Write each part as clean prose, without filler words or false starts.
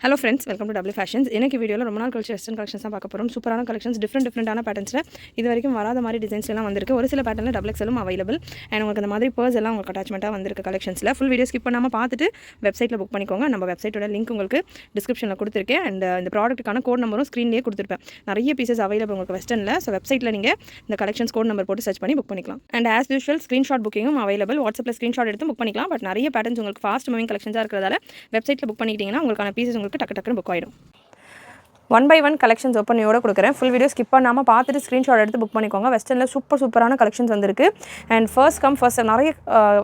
Hello friends, welcome to W Fashions. இன்னைக்கு வீடியோல ரொம்ப நாள் கழிச்சு வெஸ்டர்ன் கலெக்ஷன்ஸ் தான் பார்க்க போறோம். சூப்பரான கலெக்ஷன்ஸ், டிஃபரெண்டான பேட்டர்ன்ஸ்ல இது வரைக்கும் வராத மாதிரி டிசைன்ஸ் எல்லாம் வந்திருக்கு. ஒரு சில பேட்டர்ன்ல டபுள் எக்ஸலும் அவைலபிள். அண்ட் உங்களுக்கு இந்த மாதிரி பர்ஸ் எல்லாம் உங்களுக்கு அட்டாச்மெண்ட்டாக வந்திருக்கு கலெக்ஷன்ஸ்ல. ஃபுல் வீடியோ ஸ்கிப் பண்ணாம பார்த்துட்டு வெப்சைட்ல புக் பண்ணிக்கோங்க. நம்ம வெப்சைட்டோட லிங்க் உங்களுக்கு டிஸ்கிரிப்ஷன்ல கொடுத்துருக்கேன். அண்ட் இந்த ப்ராடக்ட்டுக்கான கோட் நம்பரும் ஸ்க்ரீன்லேயே கொடுத்துருப்பேன். நிறைய பீசஸ் அவைலபிள் உங்களுக்கு வெஸ்டர்ன்ல. ஸோ வெப்சைட்ல நீங்க இந்த கலெக்ஷன்ஸ் கோட் நம்பர் போட்டு சர்ச் பண்ணி புக் பண்ணிக்கலாம். அண்ட் ஆஸ் யூஷுவல் ஸ்க்ரீன்ஷாட் புக்கிங்கும் அவைலபிள். வாட்ஸ்அப்ல ஸ்க்ரீன்ஷாட் எடுத்து புக் பண்ணிக்கலாம். பட் நிறைய பேட்டர்ன்ஸ் உங்களுக்கு ஃபாஸ்ட் மூவிங் கலெக்ஷன்ஸாக இருக்கிறதால வெப்சைட்ல புக் பண்ணிக்கிட்டீங்கன்னா உங்களுக்கான பீசஸ் உங்களுக்கு டக்குன்னு புக் ஆயிடும். 1 by 1 கலெக்ஷன்ஸ் ஓப்பனியோட கொடுக்குறேன். ஃபுல் வீடியோ ஸ்கிப் பண்ணாமல் பார்த்துட்டு ஸ்க்ரீன்ஷாட் எடுத்து புக் பண்ணிக்கோங்க. வெஸ்டர்னில் சூப்பரான கலெக்ஷன்ஸ் வந்திருக்கு. அண்ட் ஃபர்ஸ்ட் கம் ஃபர்ஸ்ட் நிறைய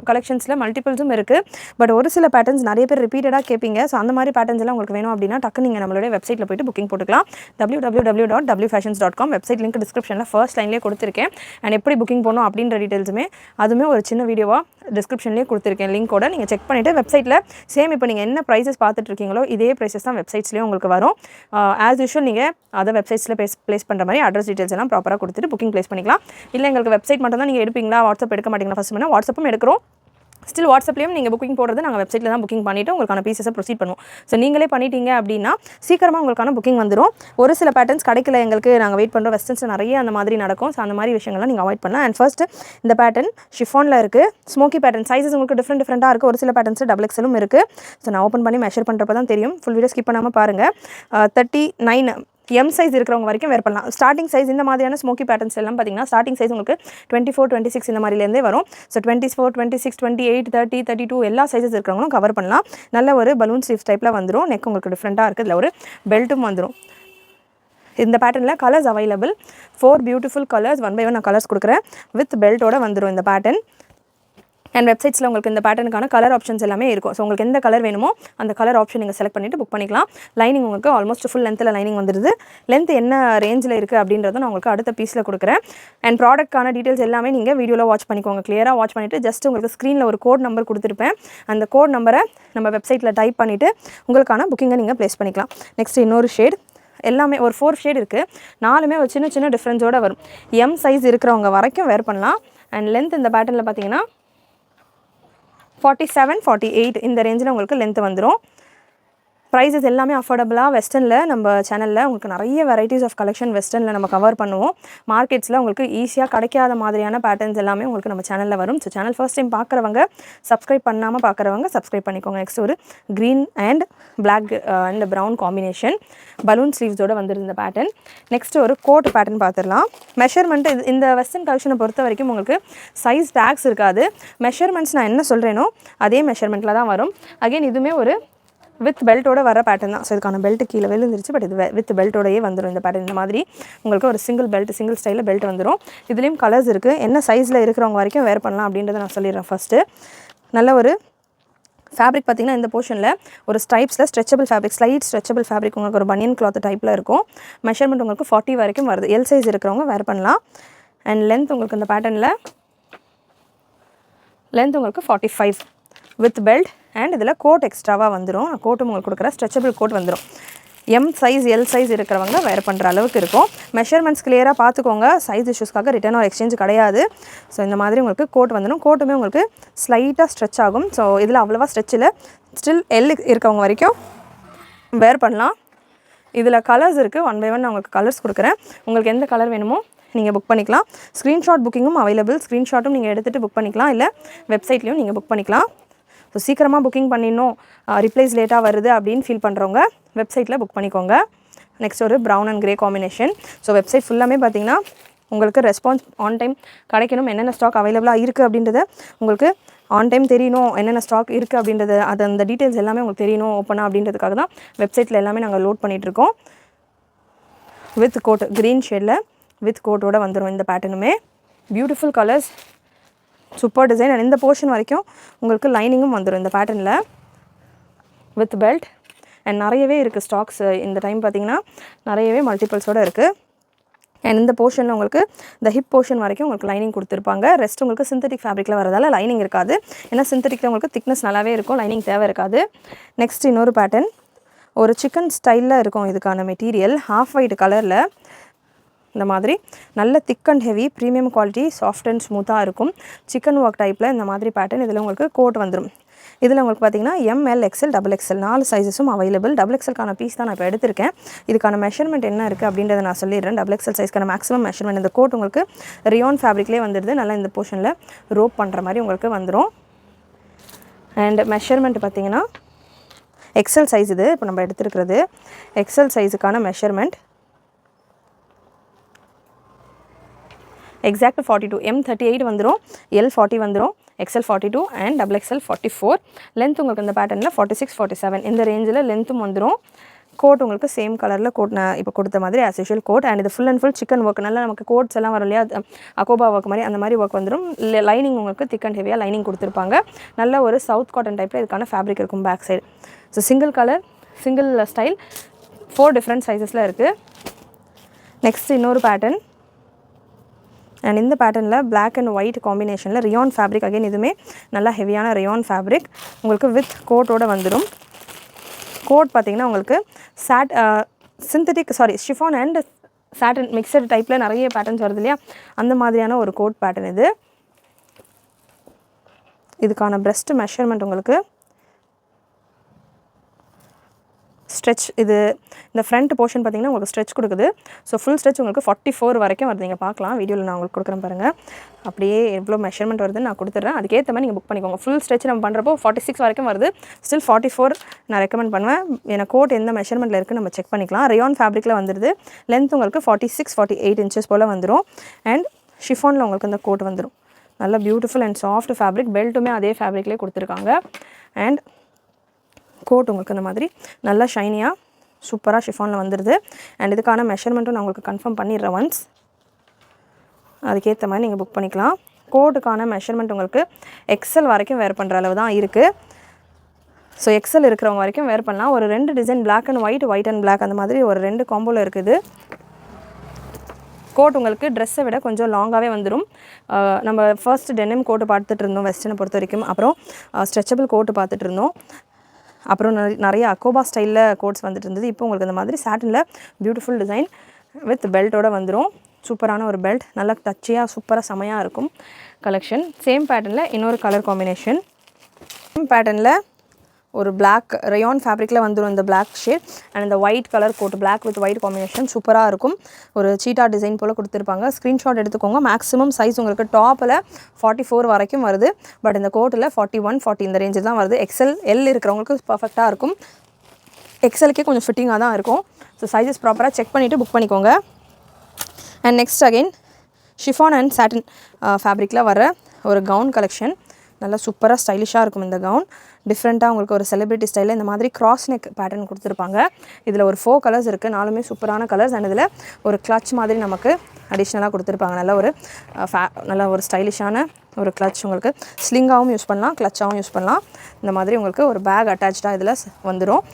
கலெக்ஷன்ஸில் மல்டிபிள்ஸும் இருக்குது. பட் ஒரு சில பேட்டர்ன்ஸ் நிறைய பேர் ரிப்பீட்டடாக கேட்பீங்க. ஸோ அந்த மாதிரி பேட்டர்ன்ஸ் எல்லாம் உங்களுக்கு வேணும் அப்படின்னா டக்கு நீங்கள் நம்மளுடைய வெப்சைட்டில் போய்ட்டு புக்கிங் போட்டுக்கலாம். www.wfashions.com வெப்சைட் லிங்க் டிஸ்கிரிப்ஷனில் ஃபர்ஸ்ட் லைன்லேயே கொடுத்துருக்கேன். அண்ட் எப்படி புக்கிங் போகணும் அப்படின்ற டீட்டெயில்ஸுமே அதுவுமே ஒரு சின்ன வீடியோவாக டிஸ்கிரிப்ஷன்லேயே கொடுத்துருக்கேன். லிங்கோட நீங்கள் செக் பண்ணிவிட்டு வெப்சைட்டில் சேம் இப்போ நீங்கள் என்ன ப்ரைஸஸ் பார்த்துட்டு இருக்கீங்களோ இதே ப்ரைஸஸ் தான் வெப்சைட்ஸ்லேயும் உங்களுக்கு வரும். ஆஸ் யூஷுவல் நீங்கள் அதை வெப்சைட்ஸில் ப்ளேஸ் பண்ணுற மாதிரி அட்ரஸ் டீட்டெயில்ஸ் எல்லாம் ப்ராப்பராக கொடுத்துட்டு புக்கிங் ப்ளேஸ் பண்ணிக்கலாம். இல்லை எங்களுக்கு வெப்சைட் மட்டும் தான் நீங்கள் எடுப்பீங்களா, வாட்ஸ்அப் எடுக்க மாட்டீங்களா? ஃபஸ்ட் பண்ணால் வாட்ஸ்அப்பும் எடுக்கிறோம். ஸ்டில் வாட்ஸ்அப்லேயும் நீங்கள் புக்கிங் போடுறது நாங்கள் வெப்சைட்டில் தான் புக்கிங் பண்ணிவிட்டு உங்களுக்கான பீசஸை ப்ரொசீட் பண்ணுவோம். ஸோ நீங்களே பண்ணிட்டீங்க அப்படின்னா சீக்கிரமாக உங்களுக்கான புக்கிங் வந்துடும். ஒரு சில பேட்டர்ன்ஸ் கிடைக்கல எங்களுக்கு, நாங்கள் வெயிட் பண்ணுறோம். வெஸ்டர்ன்ஸ் நிறைய அந்த மாதிரி நடக்கும். ஸோ அந்த மாதிரி விஷயங்கள்லாம் நீங்கள் அவாய்ட் பண்ணலாம். அண்ட் ஃபர்ஸ்ட் இந்த பேட்டர்ன் ஷிஃபானில் இருக்குது. ஸ்மோக்கி பேட்டர்ன் சைஸஸ் உங்களுக்கு டிஃப்ரெண்ட்டாக இருக்குது. ஒரு சில பேட்டர்ன்ஸ் டபுள் எக்ஸலும் இருக்குது. ஸோ நான் ஓப்பன் பண்ணி மெஷர் பண்ணுறப்ப தான் தெரியும். ஃபுல் வீடியோ ஸ்கிப் பண்ணாமல் பாருங்கள். 39 எம் சைஸ் இருக்கிறவங்க வரைக்கும் வேர் பண்ணலாம். ஸ்டார்டிங் சைஸ் இந்த மாதிரியான ஸ்மோக்கி பேட்டர்ன்ஸ் எல்லாம் பார்த்தீங்கன்னா ஸ்டார்டிங் சைஸ் உங்களுக்கு 24, 26 இந்த மாதிரிலேருந்தே வரும். ஸோ 24, 26, 28, 30, 32 எல்லா சைஸஸ் இருக்கிறவங்களும் கவர் பண்ணலாம். நல்ல ஒரு பலூன் ஸ்லீவ்ஸ் டைப்பில் வந்துடும். நெக் உங்களுக்கு டிஃப்ரெண்ட்டாக இருக்குது. இதில் ஒரு பெல்ட்டும் வந்துடும். இந்த பேட்டர்னில் colours available. 4 beautiful colours 1 by 1 நான் கலர்ஸ் கொடுக்குறேன். வித் பெல்ட்டோட வந்துடும் இந்த பேட்டர்ன். அண்ட் வெப்சைட்ஸில் உங்களுக்கு இந்த பேட்டர்னுக்கான கலர் ஆப்ஷன்ஸ் எல்லாமே இருக்கும். ஸோ உங்களுக்கு எந்த கலர் வேணுமோ அந்த கலர் ஆப்ஷன் நீங்கள் செலக்ட் பண்ணிவிட்டு புக் பண்ணிக்கலாம். லைனிங் உங்களுக்கு ஆல்மோஸ்ட் ஃபுல் லென்த்தில் லைனிங் வந்துடுது. லென்த் என்ன ரேஞ்சில் இருக்குது அப்படின்றத நான் உங்களுக்கு அடுத்த பீஸில் கொடுக்குறேன். அண்ட் ப்ராடக்ட்கான டீட்டெயில்ஸ் எல்லாமே நீங்கள் வீடியோவில் வாட்ச் பண்ணிக்கோங்க. கிளியராக வாட்ச் பண்ணிவிட்டு ஜஸ்ட் உங்களுக்கு ஸ்க்ரீனில் ஒரு கோட் நம்பர் கொடுத்துருப்பேன். அந்த கோட் நம்பரை நம்ம வெப்சைட்டில் டைப் பண்ணிவிட்டு உங்களுக்கான புக்கிங்கை நீங்கள் ப்ளேஸ் பண்ணிக்கலாம். நெக்ஸ்ட் இன்னொரு ஷேட் எல்லாமே ஒரு 4 ஷேட் இருக்குது. 4மே ஒரு சின்ன டிஃப்ரென்ஸோடு வரும். எம் சைஸ் இருக்கிறவங்க வரைக்கும் வேர் பண்ணலாம். அண்ட் லென்த் இந்த பேட்டர்னில் பார்த்தீங்கன்னா 47, 48 இந்த ரேஞ்சில் உங்களுக்கு லென்த் வந்துடும். ப்ரைஸஸ் எல்லாமே அஃபோர்டபுளாக வெஸ்டர்னில் நம்ம சேனலில் உங்களுக்கு நிறைய வெரைட்டிஸ் ஆஃப் கலெக்ஷன் வெஸ்டர்னில் நம்ம கவர் பண்ணுவோம். மார்க்கெட்ஸில் உங்களுக்கு ஈஸியாக கிடைக்காத மாதிரியான பேட்டர்ன்ஸ் எல்லாமே உங்களுக்கு நம்ம சேனலில் வரும். ஸோ சேனல் ஃபர்ஸ்ட் டைம் பார்க்குறவங்க சப்ஸ்கிரைப் பண்ணாமல் பார்க்குறவங்க சப்ஸ்கிரைப் பண்ணிக்கோங்க. நெக்ஸ்ட் ஒரு green and black and brown combination balloon ஸ்லீவ்ஸோடு வந்துருந்த இந்த பேட்டர்ன். நெக்ஸ்ட் ஒரு கோட் பேட்டர்ன் பார்த்துடலாம். மெஷர்மெண்ட் இந்த வெஸ்டர்ன் கலெக்ஷனை பொறுத்த வரைக்கும் உங்களுக்கு சைஸ் டேக்ஸ் இருக்காது. மெஷர்மெண்ட்ஸ் நான் என்ன சொல்கிறேனோ அதே மெஷர்மெண்ட்டில் தான் வரும். அகெயின் இதுவுமே ஒரு வித் பெல்ட்டோட வர பேட்டர்ன் தான். ஸோ இதுக்கான பெல்ட் கீழே விழுந்துருச்சு. பட் இது வித் பெல்ட்டோடையே வந்துடும் இந்த பேட்டர்ன். இந்த மாதிரி உங்களுக்கு ஒரு சிங்கிள் ஸ்டைலில் பெல்ட் வந்துடும். இதுலேயும் கலர்ஸ் இருக்குது. என்ன சைஸில் இருக்கிறவங்க வரைக்கும் வேர் பண்ணலாம் அப்படின்றத நான் சொல்லிடுறேன். ஃபஸ்ட்டு நல்ல ஒரு ஃபேப்ரிக் பார்த்திங்கன்னா இந்த போர்ஷனில் ஒரு ஸ்ட்ரைப்ஸில் stretchable fabric, slight stretchable fabric உங்களுக்கு ஒரு பனியன் கிளாத் டைப்பில் இருக்கும். மெஷர்மெண்ட் உங்களுக்கு 40 வரைக்கும் வருது. எல் சைஸ் இருக்கிறவங்க வேர் பண்ணலாம். அண்ட் லென்த் உங்களுக்கு இந்த பேட்டர்னில் லென்த் உங்களுக்கு 45 வித் பெல்ட். அண்ட் இதில் கோட் எக்ஸ்ட்ராவாக வந்துடும். நான் கோட்டும் உங்களுக்கு கொடுக்குறேன். ஸ்ட்ரெச்சபிள் கோட் வந்துடும். எம் சைஸ் எல் சைஸ் இருக்கிறவங்க வேர் பண்ணுற அளவுக்கு இருக்கும். மெஷர்மெண்ட்ஸ் கிளியராக பார்த்துக்கோங்க. சைஸ் இஷ்யூஸ்க்காக ரிட்டர்ன் ஆர் எக்ஸ்சேஞ்ச் கிடையாது. ஸோ இந்த மாதிரி உங்களுக்கு கோட் வந்துடும். கோட்டுமே உங்களுக்கு ஸ்லைட்டாக ஸ்ட்ரெச் ஆகும். ஸோ இதில் அவ்வளோவா ஸ்ட்ரெச்சில் ஸ்டில் எல் இருக்கவங்க வரைக்கும் வேர் பண்ணலாம். இதில் கலர்ஸ் இருக்குது. 1 by 1 நான் உங்களுக்கு கலர்ஸ் கொடுக்குறேன். உங்களுக்கு எந்த கலர் வேணுமோ நீங்கள் புக் பண்ணிக்கலாம். ஸ்க்ரீன்ஷாட் புக்கிங்கும் அவைலபிள். ஸ்க்ரீன்ஷாட்டும் நீங்கள் எடுத்துகிட்டு புக் பண்ணிக்கலாம். இல்லை வெப்சைட்லேயும் நீங்கள் புக் பண்ணிக்கலாம். ஸோ சீக்கிரமாக புக்கிங் பண்ணிடணும், ரிப்ளைஸ் லேட்டாக வருது அப்படின்னு ஃபீல் பண்ணுறவங்க வெப்சைட்டில் புக் பண்ணிக்கோங்க. நெக்ஸ்ட் ஒரு brown and grey combination. So website ஃபுல்லாமே பார்த்தீங்கன்னா உங்களுக்கு ரெஸ்பான்ஸ் ஆன் டைம் கிடைக்கணும். என்னென்ன ஸ்டாக் அவைலபிளாக இருக்குது அப்படின்றத உங்களுக்கு ஆன் டைம் தெரியணும். என்னென்ன ஸ்டாக் இருக்குது அப்படின்றது அந்த டீட்டெயில்ஸ் எல்லாமே உங்களுக்கு தெரியணும் ஓப்பனாக அப்படின்றதுக்காக தான் வெப்சைட்டில் எல்லாமே நாங்கள் லோட் பண்ணிகிட்ருக்கோம். வித் கோட் க்ரீன் ஷேடில் வித் கோட்டோட வந்துடும் இந்த பேட்டர்னுமே. Beautiful colours, super design. And இந்த போர்ஷன் வரைக்கும் உங்களுக்கு லைனிங்கும் வந்துடும் இந்த பேட்டர்னில் வித் பெல்ட். அண்ட் நிறையவே இருக்குது ஸ்டாக்ஸ் இந்த டைம் பார்த்திங்கன்னா நிறையவே மல்டிபிள்ஸோடு இருக்குது. அண்ட் இந்த போர்ஷனில் உங்களுக்கு இந்த ஹிப் போர்ஷன் வரைக்கும் உங்களுக்கு லைனிங் கொடுத்துருப்பாங்க. ரெஸ்ட் உங்களுக்கு சிந்தட்டிக் ஃபேப்ரிக்கில் வரதால லைனிங் இருக்காது. ஏன்னா சிந்தட்டிக்கில் உங்களுக்கு திக்னஸ் நல்லாவே இருக்கும், லைனிங் தேவை இருக்காது. நெக்ஸ்ட் இன்னொரு பேட்டர்ன் ஒரு சிக்கன் ஸ்டைலில் இருக்கும். இதுக்கான மெட்டீரியல் ஹாஃப் ஒயிட் கலரில் இந்த மாதிரி நல்ல திக் and heavy premium quality, soft and ஸ்மூத்தாக இருக்கும். சிக்கன் ஒர்க் டைப்பில் இந்த மாதிரி பேட்டர்ன். இதில் உங்களுக்கு கோட் வந்துடும். இதில் உங்களுக்கு பார்த்தீங்கன்னா ML XL XXL 4 சைஸஸும் அவைலபிள். XXLக்கான பீஸ் தான் நான் இப்போ எடுத்திருக்கேன். இதுக்கான மெஷர்மெண்ட் என்ன இருக்குது அப்படின்றத நான் சொல்லிடுறேன். XXL சைஸ்க்கான மேக்ஸிமம் மெஷர்மெண்ட். இந்த கோட் உங்களுக்கு ரியான் ஃபேப்ரிக்லேயே வந்துடுது. நல்லா இந்த போர்ஷனில் ரோப் பண்ணுற மாதிரி உங்களுக்கு வந்துடும். அண்ட் மெஷர்மெண்ட் பார்த்தீங்கன்னா XL சைஸ் இது இப்போ நம்ம எடுத்துருக்கிறது. XL சைஸுக்கான மெஷர்மெண்ட் எக்ஸாக்ட் 42, M38 வந்துடும், L40 வந்துடும், XL 42 அண்ட் XXL 44. லென்த் உங்களுக்கு இந்த பேட்டர்னில் 46, 47 இந்த ரேஞ்சில் லென்த்தும் வந்துடும். கோட் உங்களுக்கு சேம் கலரில் கோட் நான் இப்போ கொடுத்த மாதிரி ஆஸ் யூஷுவல் கோட். அண்ட் இது full and full chicken work. நல்லா நமக்கு கோட்ஸ் எல்லாம் வரும் இல்லையா, அகோபா ஒர்க் மாதிரி அந்த மாதிரி ஒர்க் வந்துடும். லைனிங் உங்களுக்கு திக் அண்ட் ஹெவியாக லைனிங் கொடுத்துருப்பாங்க. நல்ல ஒரு சவுத் காட்டன் டைப்பில் இதுக்கான ஃபேப்ரிக் இருக்கும் back side. So single colour single style 4 different சைஸஸில் இருக்குது. நெக்ஸ்ட் இன்னொரு பேட்டர்ன். அண்ட் இந்த பேட்டர்னில் பிளாக் அண்ட் ஒயிட் காம்பினேஷனில் ரியான் ஃபேப்ரிக். அகைன் இதுவுமே நல்லா ஹெவியான ரியான் ஃபேப்ரிக் உங்களுக்கு வித் கோட்டோடு வந்துடும். கோட் பார்த்திங்கன்னா உங்களுக்கு ஷிஃபான் அண்ட் சாட்டன் மிக்சட் டைப்பில் நிறைய பேட்டர்ன்ஸ் வருது இல்லையா, அந்த மாதிரியான ஒரு கோட் பேட்டர்ன் இது. இதுக்கான பிரெஸ்ட் மெஷர்மெண்ட் உங்களுக்கு ஸ்ட்ரெச். இது இந்த ஃப்ரண்ட் போர்ஷன் பார்த்திங்கன்னா உங்களுக்கு ஸ்ட்ரெச் கொடுக்குது. ஸோ ஃபுல் ஸ்ட்ரெச் உங்களுக்கு 44 வரைக்கும் வருது. நீங்கள் பார்க்கலாம் வீடியோவில் நான் உங்களுக்கு கொடுக்குறேன் பாருங்கள். அப்படியே எவ்வளோ மெஷர்மெண்ட் வருதுன்னு நான் கொடுத்துட்றேன். அதுக்கேற்ற மாதிரி நீங்கள் புக் பண்ணிக்கோங்க. ஃபுல் ஸ்ட்ரெச் நம்ம பண்ணுறப்போ 46 வரைக்கும் வருது. ஸ்டில் 44 நான் ரெக்கமெண்ட் பண்ணுவேன். எனக்கு கோட் எந்த மெஷர்மெண்ட்டில் இருக்குது நம்ம செக் பண்ணிக்கலாம். ரியான் ஃபேப்ரிக்கில் வந்துடுது. லென்த் உங்களுக்கு 46, 48 இன்ச்சஸ் போல் வந்துடும். அண்ட் ஷிஃபானில் உங்களுக்கு இந்த கோட் வந்துடும். நல்ல பியூட்டிஃபுல் அண்ட் சாஃப்ட் ஃபேப்ரிக். பெல்ட்டுமே அதே ஃபேப்ரிக்லேயே கொடுத்துருக்காங்க. அண்ட் கோட் உங்களுக்கு இந்த மாதிரி நல்லா ஷைனியாக சூப்பராக ஷிஃபானில் வந்துடுது. அண்ட் இதுக்கான மெஷர்மெண்ட்டும் நான் உங்களுக்கு கன்ஃபார்ம் பண்ணிடுறேன் ஒன்ஸ். அதுக்கேற்ற மாதிரி நீங்கள் புக் பண்ணிக்கலாம். கோட்டுக்கான மெஷர்மெண்ட் உங்களுக்கு XL வரைக்கும் வேர் பண்ணுற அளவு தான் இருக்குது. ஸோ XL இருக்கிறவங்க வரைக்கும் வேர் பண்ணலாம். ஒரு 2 design black and white and black அந்த மாதிரி ஒரு 2 காம்போவில் இருக்குது. கோட் உங்களுக்கு ட்ரெஸ்ஸை விட கொஞ்சம் லாங்காகவே வந்துடும். நம்ம ஃபர்ஸ்ட் டெனிம் கோட்டு பார்த்துட்டு இருந்தோம் வெஸ்டர்னை பொறுத்த வரைக்கும். அப்புறம் ஸ்ட்ரெச்சபிள் கோட்டு பார்த்துட்டு இருந்தோம். அப்புறம் நிறைய அக்கோபா ஸ்டைலில் கோட்ஸ் வந்துட்டு இருந்தது. இப்போ உங்களுக்கு இந்த மாதிரி சாட்டனில் பியூட்டிஃபுல் டிசைன் வித் பெல்ட்டோடு வந்துடும். சூப்பரான ஒரு பெல்ட். நல்லா டச்சியாக சூப்பராக செமையாக இருக்கும் கலெக்ஷன். சேம் பேட்டர்னில் இன்னொரு கலர் காம்பினேஷன். சேம் பேட்டர்னில் ஒரு பிளாக் ரயான் ஃபேப்ரிக்கில் வந்துடும் இந்த பிளாக் ஷேட். அண்ட் இந்த white colour coat black with white combination சூப்பராக இருக்கும். ஒரு சீட்டா டிசைன் போல் கொடுத்துருப்பாங்க. ஸ்க்ரீன்ஷாட் எடுத்துக்கோங்க. மேக்ஸிமம் சைஸ் உங்களுக்கு டாப்பில் 44 வரைக்கும் வருது. பட் இந்த கோட்டில் 41, 40 இந்த ரேஞ்சில் தான் வருது. XL இருக்கிறவங்களுக்கு பர்ஃபெக்டாக இருக்கும். XLக்கே கொஞ்சம் ஃபிட்டிங்காக தான் இருக்கும். ஸோ சைஸஸ் ப்ராப்பராக செக் பண்ணிவிட்டு புக் பண்ணிக்கோங்க. And next again chiffon and satin ஃபேப்ரிக்கில் வர ஒரு கவுன் கலெக்ஷன். நல்லா சூப்பராக ஸ்டைலிஷாக இருக்கும் இந்த கவுன். டிஃப்ரெண்ட்டாக உங்களுக்கு ஒரு செலிப்ரிட்டி ஸ்டைலில் இந்த மாதிரி கிராஸ் நெக் பேட்டர்ன் கொடுத்துருப்பாங்க. இதில் ஒரு 4 கலர்ஸ் இருக்குது. 4மே சூப்பரான கலர்ஸ். அண்ட் இதில் ஒரு கிளச் மாதிரி நமக்கு அடிஷ்னலாக கொடுத்துருப்பாங்க. நல்ல ஒரு ஸ்டைலிஷான ஒரு கிளச். உங்களுக்கு ஸ்லிங்காகவும் யூஸ் பண்ணலாம், கிளச்சாகவும் யூஸ் பண்ணலாம். இந்த மாதிரி உங்களுக்கு ஒரு பேக் அட்டாச்சாக இதில் வந்துடும்.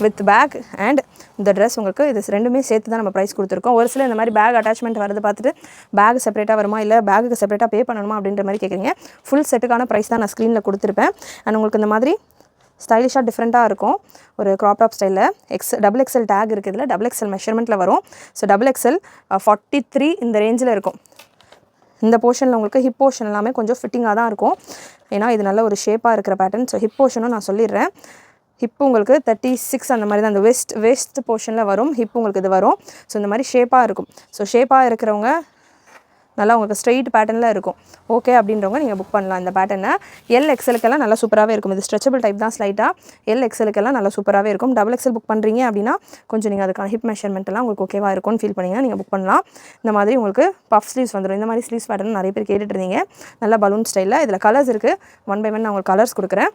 வித் பேக் அண்ட் இந்த ட்ரெஸ் உங்களுக்கு இது ரெண்டுமே சேர்த்து தான் நம்ம ப்ரைஸ் கொடுத்துருக்கோம். ஒரு சில இந்த மாதிரி பேக் அட்டாச்மெண்ட் வரது பார்த்துட்டு பேக் செப்பரேட்டாக வருமா இல்லை பேக்குக்கு செப்பரேட்டாக பே பண்ணணுமா அப்படின்ற மாதிரி கேட்குறீங்க. ஃபுல் செட்டுக்கான ப்ரைஸ் தான் நான் ஸ்க்ரீனில் கொடுத்துருப்பேன். அண்ட் உங்களுக்கு இந்த மாதிரி ஸ்டைலிஷாக டிஃப்ரெண்ட்டாக இருக்கும். ஒரு க்ராப் டாப் ஸ்டைலில் XXL டேக் இருக்குது. இதில் XXL மெஷர்மெண்ட்டில் வரும். ஸோ XXL 43 இந்த ரேஞ்சில் இருக்கும். இந்த போர்ஷனில் உங்களுக்கு ஹிப் போர்ஷன் எல்லாமே கொஞ்சம் ஃபிட்டிங்காக தான் இருக்கும். ஏன்னா இது நல்ல ஒரு ஷேப்பாக இருக்கிற பேட்டர்ன். ஸோ ஹிப் போர்ஷனும் நான் சொல்லிடுறேன். ஹிப்பு உங்களுக்கு 36 அந்த மாதிரி தான் அந்த வெஸ்ட் போர்ஷனில் வரும். ஹிப் உங்களுக்கு இது வரும். ஸோ இந்த மாதிரி ஷேப்பாக இருக்கும். ஸோ ஷேப்பாக இருக்கிறவங்க நல்லா உங்களுக்கு ஸ்ட்ரெயிட் பேட்டர்னில் இருக்கும். ஓகே அப்படின்றவங்க நீங்கள் புக் பண்ணலாம் இந்த பேட்டர்னை. XLக்கெல்லாம் நல்லா சூப்பராகவே இருக்கும். இது ஸ்ட்ரெச்சபிள் டைப் தான் ஸ்லைட்டாக. XLக்கெல்லாம் நல்லா சூப்பராகவே இருக்கும். XXL புக் பண்ணுறீங்க அப்படின்னா கொஞ்சம் நீங்கள் அதுக்கான ஹிப் மெஷர்மெண்ட்லாம் உங்களுக்கு ஓகேவாக இருக்கும்னு ஃபீல் பண்ணிங்கன்னா நீங்கள் புக் பண்ணலாம். இந்த மாதிரி உங்களுக்கு பஃப் ஸ்லீவ்ஸ் வந்துடும். இந்த மாதிரி ஸ்லீவ்ஸ் பேட்டர்ன் நிறைய பேர் கேட்டுட்டு இருந்தீங்க. நல்லா பலூன் ஸ்டைலில். இதில் கலர்ஸ் இருக்குது. 1 by 1 நான் உங்களுக்கு கலர்ஸ் கொடுக்குறேன்.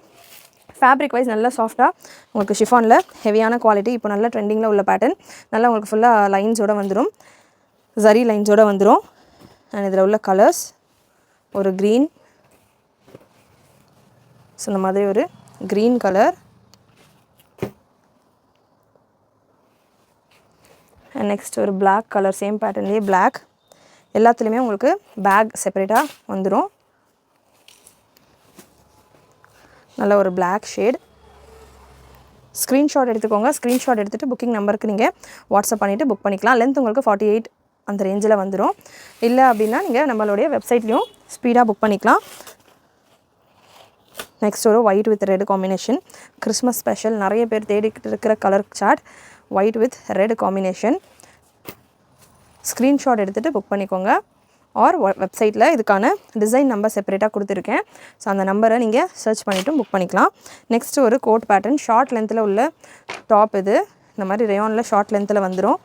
ஃபேப்ரிக் வைஸ் நல்லா சாஃப்டாக உங்களுக்கு ஷிஃபானில் ஹெவியான குவாலிட்டி. இப்போ நல்ல ட்ரெண்டிங்கில் உள்ள பேட்டர்ன். நல்லா உங்களுக்கு ஃபுல்லாக லைன்ஸோடு வந்துடும். ஜரி லைன்ஸோடு வந்துடும். அண்ட் இதில் உள்ள கலர்ஸ் ஒரு க்ரீன். ஸோ இந்த மாதிரி ஒரு க்ரீன் கலர். அண்ட் நெக்ஸ்ட் ஒரு பிளாக் கலர். சேம் பேட்டர்ன்லேயே பிளாக். எல்லாத்துலேயுமே உங்களுக்கு பேக் செப்பரேட்டாக வந்துடும். நல்ல ஒரு பிளாக் ஷேட். ஸ்க்ரீன்ஷாட் எடுத்துக்கோங்க. ஸ்க்ரீன்ஷாட் எடுத்துகிட்டு புக்கிங் நம்பருக்கு நீங்கள் வாட்ஸ்அப் பண்ணிவிட்டு புக் பண்ணிக்கலாம். லென்த் உங்களுக்கு 48 அந்த ரேஞ்சில் வந்துடும். இல்லை அப்படின்னா நீங்கள் நம்மளுடைய வெப்சைட்லேயும் ஸ்பீடாக புக் பண்ணிக்கலாம். நெக்ஸ்ட் ஒரு white with red combination, Christmas special, நிறைய பேர் தேடிக்கிட்டு இருக்கிற colour chart, white with red combination. Screenshot எடுத்துகிட்டு புக் பண்ணிக்கோங்க. ஆர் வெப்சைட்டில் இதுக்கான டிசைன் நம்பர் செப்பரேட்டாக கொடுத்துருக்கேன். ஸோ அந்த நம்பரை நீங்கள் சர்ச் பண்ணிவிட்டு புக் பண்ணிக்கலாம். நெக்ஸ்ட்டு ஒரு கோட் பேட்டர்ன், ஷார்ட் லென்த்தில் உள்ள டாப் இது. இந்த மாதிரி ரேயானில் ஷார்ட் லென்த்தில் வந்துடும்.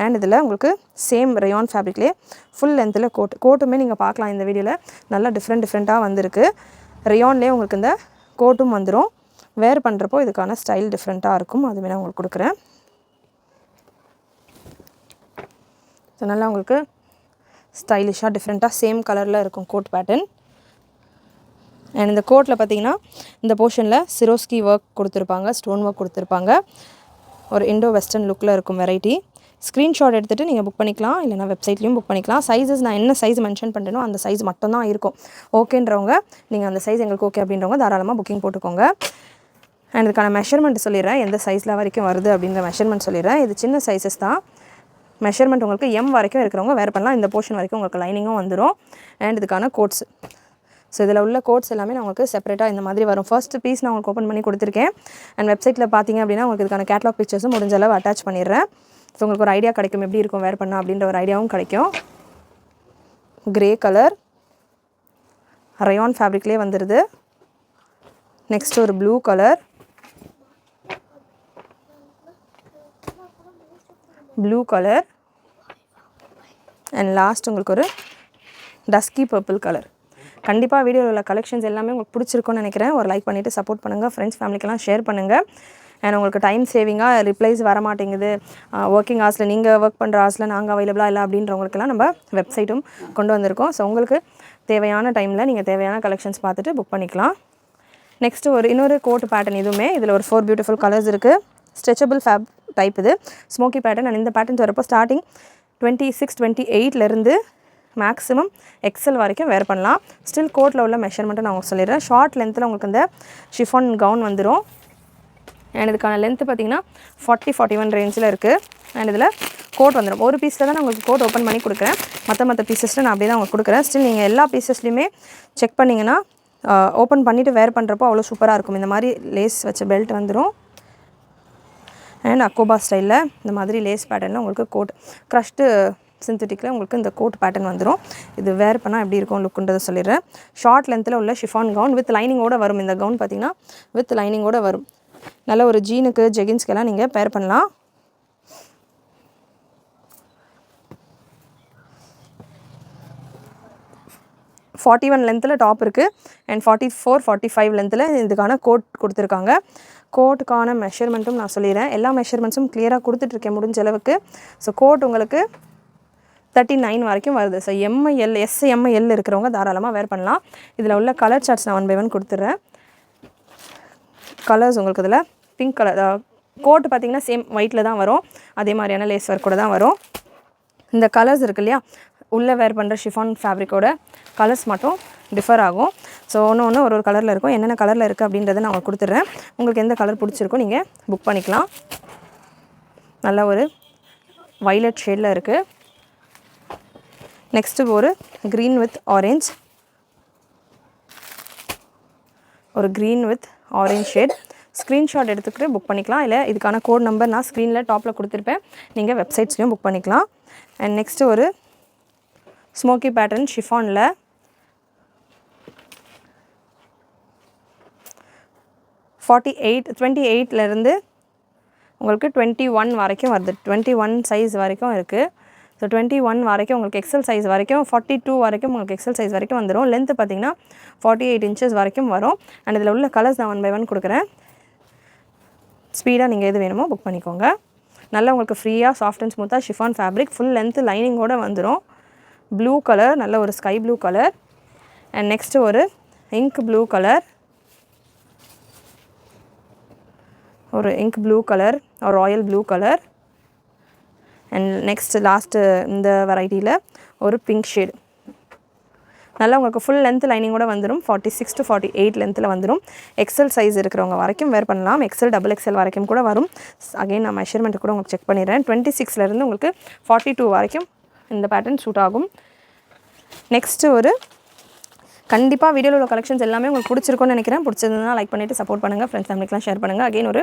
அண்ட் இதில் உங்களுக்கு சேம் ரேயான் ஃபேப்ரிக்லேயே ஃபுல் லென்த்தில் கோட்டுமே நீங்கள் பார்க்கலாம் இந்த வீடியோவில். நல்லா டிஃப்ரெண்ட்டாக வந்திருக்கு. ரேயான்லேயே உங்களுக்கு இந்த கோட்டும் வந்துடும். வேர் பண்ணுறப்போ இதுக்கான ஸ்டைல் டிஃப்ரெண்ட்டாக இருக்கும். அதுவே நான் உங்களுக்கு கொடுக்குறேன். ஸோ நல்லா உங்களுக்கு ஸ்டைலிஷாக டிஃப்ரெண்ட்டாக சேம் கலரில் இருக்கும் கோட் பேட்டர்ன். அண்ட் இந்த கோட்டில் பார்த்தீங்கன்னா இந்த போர்ஷனில் சிரோஸ்கி ஒர்க் கொடுத்துருப்பாங்க, ஸ்டோன் ஒர்க் கொடுத்துருப்பாங்க. ஒரு இண்டோ வெஸ்டர்ன் லுக்கில் இருக்கும் வெரைட்டி. ஸ்க்ரீன்ஷாட் எடுத்துகிட்டு நீங்கள் புக் பண்ணிக்கலாம், இல்லைனா வெப்சைட்லேயும் புக் பண்ணிக்கலாம். சைஸஸ் நான் என்ன சைஸ் மென்ஷன் பண்ணுறேனோ அந்த சைஸ் மட்டும்தான் இருக்கும். ஓகேன்றவங்க நீங்கள் அந்த சைஸ் எங்களுக்கு ஓகே அப்படின்றவங்க தாராளமாக புக்கிங் போட்டுக்கோங்க. அண்ட் இதுக்கான மெஷர்மெண்ட் சொல்லிடுறேன், எந்த சைஸில் வரைக்கும் வருது அப்படின்ற மெஷர்மெண்ட் சொல்லிடுறேன். இது சின்ன சைஸஸ் தான். மெஷர்மெண்ட் உங்களுக்கு எம் வரைக்கும் இருக்கிறவங்க வேர் பண்ணலாம். இந்த போர்ஷன் வரைக்கும் உங்களுக்கு லைனிங்கும் வந்துடும். அண்ட் இதுக்கான கோட்ஸ், ஸோ இதில் உள்ள கோட்ஸ் எல்லாமே நான் உங்களுக்கு செப்பரேட்டாக இந்த மாதிரி வரும். ஃபர்ஸ்ட் பீஸ் நான் உங்களுக்கு ஓப்பன் பண்ணி கொடுத்துருக்கேன். அண்ட் வெப்சைட்டில் பார்த்தீங்க அப்படின்னா உங்களுக்கு இதுக்கான கேட்லாக் பிக்சர்ஸும் முடிஞ்ச அளவு அட்டாச் பண்ணிடுறேன். ஸோ உங்களுக்கு ஒரு ஐடியா கிடைக்கும் எப்படி இருக்கும் வேர் பண்ணால் அப்படின்ற ஒரு ஐடியாவும் கிடைக்கும். கிரே கலர் ரயான் ஃபேப்ரிக்லேயே வந்துடுது. நெக்ஸ்ட் ஒரு ப்ளூ கலர், அண்ட் லாஸ்ட் உங்களுக்கு ஒரு டஸ்கி பர்பிள் கலர். கண்டிப்பாக வீடியோவில் உள்ள கலெக்ஷன்ஸ் எல்லாமே உங்களுக்கு பிடிச்சிருக்குன்னு நினைக்கிறேன். ஒரு லைக் பண்ணிவிட்டு சப்போர்ட் பண்ணுங்கள். ஃப்ரெண்ட்ஸ் ஃபேமிலிக்கெல்லாம் ஷேர் பண்ணுங்கள். அண்ட் உங்களுக்கு டைம் சேவிங்காக ரிப்ளைஸ் வர மாட்டேங்குது, ஒர்க்கிங் ஹவர்ஸில் நீங்கள் ஒர்க் பண்ணுற ஹவர்ஸில் நாங்கள் அவைலபிளாக இல்லை அப்படின்றவங்களுக்கெல்லாம் நம்ம வெப்சைட்டும் கொண்டு வந்திருக்கோம். ஸோ உங்களுக்கு தேவையான டைமில் நீங்கள் தேவையான கலெக்ஷன்ஸ் பார்த்துட்டு புக் பண்ணிக்கலாம். நெக்ஸ்ட்டு இன்னொரு கோட் பேட்டர்ன். இதுவுமே இதில் ஒரு 4 பியூட்டிஃபுல் கலர்ஸ் இருக்குது. ஸ்ட்ரெச்சபிள் ஃபேப் டைப் இது, ஸ்மோக்கி பேட்டர்ன். அண்ட் இந்த பேட்டர்ன்ஸ் வரப்போ ஸ்டார்டிங் 26, 28லேருந்து மேக்ஸிமம் எக்ஸல் வரைக்கும் வேர் பண்ணலாம். ஸ்டில் கோட்டில் உள்ள மெஷர்மெண்ட்டை நான் உங்களுக்கு சொல்லிடுறேன். ஷார்ட் லென்த்தில் உங்களுக்கு இந்த ஷிஃபான் கவுன் வந்துடும். அண்ட் இதுக்கான லென்த்து பார்த்தீங்கன்னா 40-41 ரேஞ்சில் இருக்குது. அண்ட் இதில் கோட் வந்துடும். ஒரு பீஸில் தான் நான் உங்களுக்கு கோட் ஓப்பன் பண்ணி கொடுக்குறேன். மற்ற பீசஸில் நான் அப்படியே தான் உங்களுக்கு கொடுக்குறேன். ஸ்டில் நீங்கள் எல்லா பீசஸ்லையுமே செக் பண்ணிங்கன்னா ஓப்பன் பண்ணிவிட்டு வேர் பண்ணுறப்போ அவ்வளோ சூப்பராக இருக்கும். இந்த மாதிரி லேஸ் வச்ச பெல்ட் வந்துடும். அண்ட் அக்கோபா ஸ்டைலில் இந்த மாதிரி லேஸ் பேட்டர்னில் உங்களுக்கு கோட், க்ரஷ்டு சிந்தட்டிக்கில் உங்களுக்கு இந்த கோட் பேட்டர்ன் வந்துடும். இது வேர் பண்ணால் எப்படி இருக்கும் லுக்குன்றதை சொல்லிடுறேன். ஷார்ட் லென்த்தில் உள்ள ஷிஃபான் கவுன் வித் லைனிங்கோடு வரும். இந்த கவுன் பார்த்திங்கன்னா வித் லைனிங்கோடு வரும். நல்ல ஒரு ஜீனுக்கு ஜெகின்ஸ்க்கெல்லாம் நீங்கள் பேர் பண்ணலாம். $41 லென்த்தில் டாப் இருக்குது. அண்ட் 44-45 லென்த்தில் இதுக்கான கோட் கொடுத்துருக்காங்க. கோட்டுக்கான மெஷர்மெண்ட்டும் நான் சொல்லிடுறேன். எல்லா மெஷர்மெண்ட்ஸும் கிளியராக கொடுத்துட்ருக்கேன் முடிஞ்ச அளவுக்கு. ஸோ கோட் உங்களுக்கு 39 வரைக்கும் வருது. ஸோ எம்ஐஎல், எஸ்எம்ஐஎல் இருக்கிறவங்க தாராளமாக வேர் பண்ணலாம். இதில் உள்ள கலர் சார்ட்ஸ் நான் 1 by 1 கொடுத்துட்றேன். கலர்ஸ் உங்களுக்கு இதில் பிங்க் கலர் கோட்டு பார்த்திங்கன்னா சேம் ஒயிட்டில் தான் வரும். அதே மாதிரியான லேஸ் ஒர்க் கூட தான் வரும். இந்த கலர்ஸ் இருக்குது இல்லையா, உள்ளே வேர் பண்ணுற ஷிஃபான் ஃபேப்ரிக்கோட கலர்ஸ் மட்டும் டிஃபர் ஆகும். ஸோ ஒன்று ஒரு கலரில் இருக்கும். என்னென்ன கலரில் இருக்குது அப்படின்றத நான் உங்களுக்கு கொடுத்துட்றேன். உங்களுக்கு எந்த கலர் பிடிச்சிருக்கோ நீங்கள் புக் பண்ணிக்கலாம். நல்ல ஒரு வைலட் ஷேடில் இருக்குது. நெக்ஸ்ட்டு ஒரு க்ரீன் வித் ஆரஞ்ச், ஒரு green with orange shade. Screenshot எடுத்துக்கிட்டு புக் பண்ணிக்கலாம். இல்லை இதுக்கான கோட் நம்பர் நான் ஸ்க்ரீனில் டாப்பில் கொடுத்துருப்பேன், நீங்கள் வெப்சைட்ஸ்லையும் புக் பண்ணிக்கலாம். அண்ட் நெக்ஸ்ட்டு ஒரு ஸ்மோக்கி பேட்டர்ன் ஷிஃபானில் 28லேருந்து உங்களுக்கு 21 வரைக்கும் வருது. 21 சைஸ் வரைக்கும் இருக்குது. ஸோ 21 வரைக்கும் உங்களுக்கு எக்ஸல் சைஸ் வரைக்கும், 42 வரைக்கும் உங்களுக்கு எக்ஸல் சைஸ் வரைக்கும் வந்துடும். லென்த்து பார்த்திங்கன்னா 48 inches வரைக்கும் வரும். அண்ட் இதில் உள்ள கலர்ஸ் நான் 1 by 1 கொடுக்குறேன். ஸ்பீடாக நீங்கள் எது வேணுமோ புக் பண்ணிக்கோங்க. நல்லா உங்களுக்கு ஃப்ரீயாக சாஃப்ட் அண்ட் ஸ்மூத்தாக ஷிஃபான் ஃபேப்ரிக் ஃபுல் லென்த்து லைனிங்கோடு வந்துடும். ப்ளூ கலர், நல்ல ஒரு sky blue colour. And next ஒரு இங்க் ப்ளூ கலர், ஒரு இங்க் ப்ளூ கலர், ஒரு Royal blue colour. And next last இந்த வெரைட்டியில் ஒரு பிங்க் ஷேடு. நல்லா உங்களுக்கு ஃபுல் லென்த் லைனிங்கோட வந்துடும். 46 to 48 லென்த்தில் வந்துடும். எக்ஸல் சைஸ் இருக்கிறவங்க வரைக்கும் வேர் பண்ணலாம். எக்ஸல் XXL வரைக்கும் கூட வரும். அகைன் நான் மெஷர்மெண்ட் கூட உங்களுக்கு செக் பண்ணிடுறேன். 26லேருந்து உங்களுக்கு 42 வரைக்கும் இந்த பேட்டர்ன் சூட் ஆகும். நெக்ஸ்ட்டு ஒரு கண்டிப்பாக வீடியோவில் உள்ள கலெக்ஷன்ஸ் எல்லாமே உங்களுக்கு பிடிச்சிருக்கும்னு நினைக்கிறேன். பிடிச்சதுன்னா லைக் பண்ணிவிட்டு சப்போர்ட் பண்ணுங்கள். ஃப்ரெண்ட்ஸ் ஃபேமிலிக்கெலாம் ஷேர் பண்ணுங்கள். அகைன் ஒரு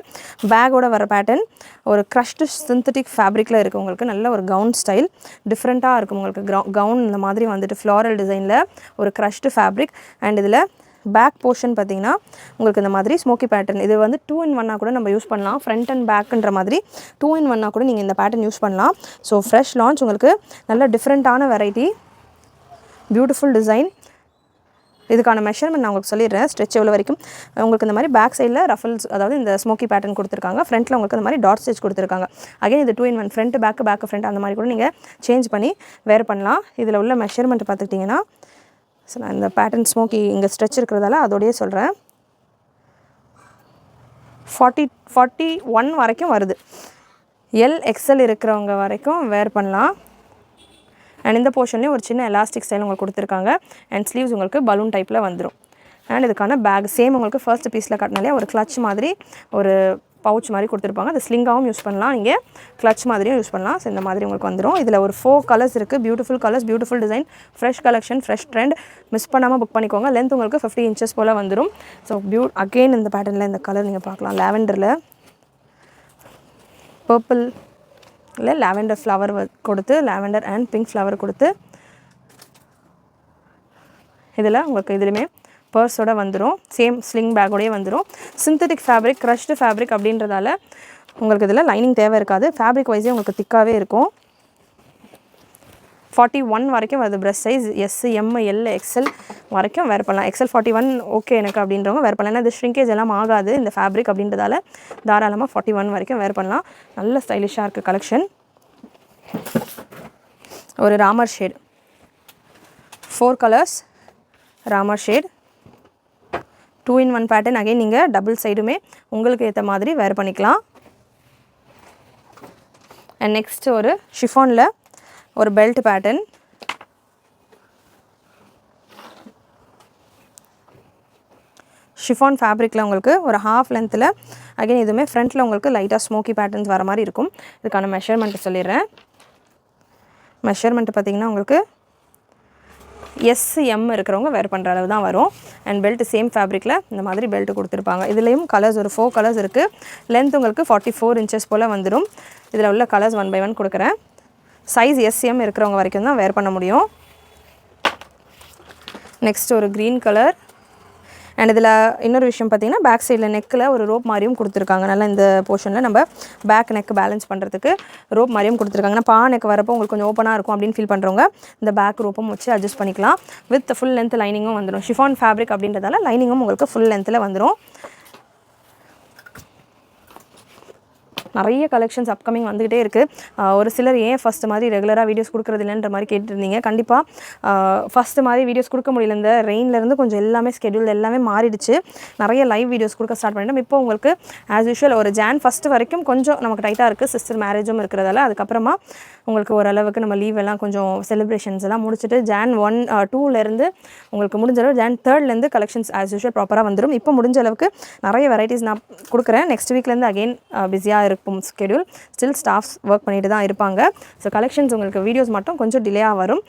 பேக்கோட வர பேட்டர்ன் ஒரு க்ரஷ்டு சிந்தட்டிக் ஃபேப்ரிக்கில் இருக்குது. உங்களுக்கு நல்ல ஒரு கவுன் ஸ்டைல் டிஃப்ரெண்ட்டாக இருக்கும். உங்களுக்கு கவுன் இந்த மாதிரி வந்துட்டு ஃப்ளாரல் டிசைனில் ஒரு க்ரஷ்டு ஃபேப்ரிக். அண்ட் இதில் பேக் போர்ஷன் பார்த்திங்கன்னா உங்களுக்கு இந்த மாதிரி ஸ்மோக்கி பேட்டர்ன். இது வந்து 2 in 1 கூட நம்ம யூஸ் பண்ணலாம். ஃப்ரண்ட் அண்ட் பேக்குன்ற மாதிரி 2 in 1 கூட நீங்கள் இந்த பேட்டர்ன் யூஸ் பண்ணலாம். ஸோ ஃப்ரெஷ் லான்ச், உங்களுக்கு நல்ல டிஃப்ரெண்ட்டான வெரைட்டி, பியூட்டிஃபுல் டிசைன். இதுக்கான மெஷர்மெண்ட் நான் உங்களுக்கு சொல்லிடுறேன். ஸ்ட்ரெச் எவ்வளோ வரைக்கும் உங்களுக்கு இந்த மாதிரி பேக் சைடில் ரஃபல்ஸ், அதாவது இந்த ஸ்மோக்கி பேட்டர்ன் கொடுத்துருக்காங்க. ஃப்ரண்ட்டில் உங்களுக்கு இந்த மாதிரி டாட் ஸ்டிச் கொடுத்துருக்காங்க. அகைன் இது 2 in 1 ஃப்ரண்ட் பேக் ஃப்ரண்ட் அந்த மாதிரி கூட நீங்கள் சேஞ்ச் பண்ணி வேர் பண்ணலாம். இதில் உள்ள மெஷர்மெண்ட் பார்த்துக்கிட்டிங்கன்னா, ஸோ நான் இந்த பேட்டர்ன் ஸ்மோக்கி இங்கே ஸ்ட்ரெச் இருக்கிறதால அதோடையே சொல்கிறேன். 41 வரைக்கும் வருது. XL இருக்கிறவங்க வரைக்கும் வேர் பண்ணலாம். அண்ட் இந்த போர்ஷன்லேயும் ஒரு சின்ன எலாஸ்டிக் ஸ்டைல் உங்களுக்கு கொடுத்துருக்காங்க. அண்ட் ஸ்லீவ்ஸ் உங்களுக்கு பலூன் டைப்பில் வந்துடும். அண்ட் இதுக்கான பேக் சேம் உங்களுக்கு ஃபர்ஸ்ட் பீஸில் கட்டினாலே ஒரு கிளச் மாதிரி ஒரு பவுச் மாதிரி கொடுத்துருப்பாங்க. அது ஸ்லிங்காகவும் யூஸ் பண்ணலாம், நீங்கள் கிளச் மாதிரியும் யூஸ் பண்ணலாம். ஸோ இந்த மாதிரி உங்களுக்கு வந்துடும். இதில் ஒரு 4 கலர்ஸ் இருக்குது. Beautiful colours, beautiful design, fresh collection, fresh trend. Miss பண்ணாமல் புக் பண்ணிக்கோங்க. லென்த் உங்களுக்கு 50 inches போல் வந்துடும். ஸோ அகெயின் இந்த பேட்டர்னில் இந்த கலர் நீங்கள் பார்க்கலாம். லாவெண்டரில் பர்பிள் இல்லை லாவெண்டர் ஃப்ளவர் கொடுத்து, லாவெண்டர் அண்ட் பிங்க் ஃப்ளவர் கொடுத்து, இதில் உங்களுக்கு இதுலேயுமே பர்ஸோட வந்துடும். சேம் ஸ்லிங் பேக்கோடய வந்துடும். சிந்தட்டிக் ஃபேப்ரிக், க்ரஷ்டு ஃபேப்ரிக் அப்படின்றதால உங்களுக்கு இதில் லைனிங் தேவை இருக்காது. ஃபேப்ரிக் வைஸே உங்களுக்கு திக்காகவே இருக்கும். 41 வரைக்கும் வருது press size. S, M, L, XL வரைக்கும் வேர் பண்ணலாம். XL 41 ஓகே எனக்கு அப்படின்றவங்க வேர் பண்ணலாம். ஏன்னா இது ஷ்ரிங்கேஜ் எல்லாம் ஆகாது இந்த ஃபேப்ரிக் அப்படின்றதால தாராளமாக 41 வரைக்கும் வேர் பண்ணலாம். நல்ல ஸ்டைலிஷாக இருக்குது கலெக்ஷன். ஒரு Ramar shade, 4 colours Ramar shade, 2 in 1 pattern. Again நீங்கள் டபுள் சைடுமே உங்களுக்கு ஏற்ற மாதிரி வேர் பண்ணிக்கலாம். அண்ட் நெக்ஸ்ட் ஒரு ஷிஃபானில் ஒரு பெல்ட் பேட்டர்ன். ஷிஃபான் ஃபேப்ரிக்கில் உங்களுக்கு ஒரு ஹாஃப் லென்த்தில் அகைன் இதுவுமே ஃப்ரண்ட்டில் உங்களுக்கு லைட்டாக ஸ்மோக்கி பேட்டர்ன்ஸ் வர மாதிரி இருக்கும். இதுக்கான மெஷர்மெண்ட்டு சொல்லிடுறேன். மெஷர்மெண்ட்டு பார்த்திங்கன்னா உங்களுக்கு S, M இருக்கிறவங்க வேர் பண்ணுற அளவு தான் வரும். அண்ட் பெல்ட் சேம் ஃபேப்ரிக்கில் இந்த மாதிரி பெல்ட் கொடுத்துருப்பாங்க. இதுலேயும் கலர்ஸ் ஒரு 4 கலர்ஸ் இருக்குது. லென்த் உங்களுக்கு 44 inches போல் வந்துடும். இதில் உள்ள கலர்ஸ் 1 by 1 கொடுக்குறேன். சைஸ் S, M இருக்கிறவங்க வரைக்கும் தான் வேர் பண்ண முடியும். நெக்ஸ்ட் ஒரு க்ரீன் கலர். அண்ட் இதில் இன்னொரு விஷயம் பார்த்திங்கன்னா பேக் சைடில் நெக்கில் ஒரு ரோப் மாதிரியும் கொடுத்துருக்காங்க. நல்லா இந்த போர்ஷனில் நம்ம பேக் நெக் பேலன்ஸ் பண்ணுறதுக்கு ரோப் மாதிரியும் கொடுத்துருக்காங்க. பா நெக் வரப்போ உங்களுக்கு கொஞ்சம் ஓப்பனாக இருக்கும் அப்படின்னு ஃபீல் பண்ணுறவங்க இந்த பேக் ரோப்பும் வச்சு அட்ஜஸ்ட் பண்ணிக்கலாம். வித் ஃபுல் லென்த் லைனிங்கும் வந்துடும். ஷிஃபான் ஃபேப்ரிக் அப்படின்றதால லைனிங்கும் உங்களுக்கு ஃபுல் லென்த்தில் வந்துடும். நிறைய கலெக்ஷன்ஸ் அப்கமிங் வந்துகிட்டே இருக்குது. ஒரு சிலர் ஏன் ஃபஸ்ட்டு மாதிரி ரெகுலராக வீடியோஸ் கொடுக்குறது இல்லைன்ற மாதிரி கேட்டுருந்தீங்க. கண்டிப்பாக ஃபஸ்ட்டு மாதிரி வீடியோஸ் கொடுக்க முடியல. இந்த ரெயின்லேருந்து கொஞ்சம் எல்லாமே ஸ்கெடியூல் எல்லாமே மாறிடுச்சு. நிறைய லைவ் வீடியோஸ் கொடுக்க ஸ்டார்ட் பண்ணிட்டோம். இப்போ உங்களுக்கு ஆஸ் யூஷுவல் ஒரு Jan 1 வரைக்கும் கொஞ்சம் நமக்கு டைட்டாக இருக்குது. சிஸ்டர் மேரேஜும் இருக்கிறதால அதுக்கப்புறமா உங்களுக்கு ஓரளவுக்கு நம்ம லீவ் எல்லாம் கொஞ்சம் செலிப்ரேஷன்ஸ் எல்லாம் முடிச்சுட்டு Jan 1, 2லேருந்து உங்களுக்கு முடிஞ்ச அளவு Jan 3லேருந்து கலெக்ஷன்ஸ் ஆஸ் யூஷுவல் ப்ராப்பராக வந்துடும். இப்போ முடிஞ்ச அளவுக்கு நிறைய வெரைட்டிஸ் நான் கொடுக்குறேன். நெக்ஸ்ட் வீக்லேருந்து அகெயின் பிஸியாக இருக்கும் ஸ்கெடியூல். ஸ்டில் ஸ்டாஃப்ஸ் ஒர்க் பண்ணிட்டு தான் இருப்பாங்க. ஸோ கலெக்ஷன்ஸ் உங்களுக்கு வீடியோஸ் மட்டும் கொஞ்சம் டிலேயாக வரும்.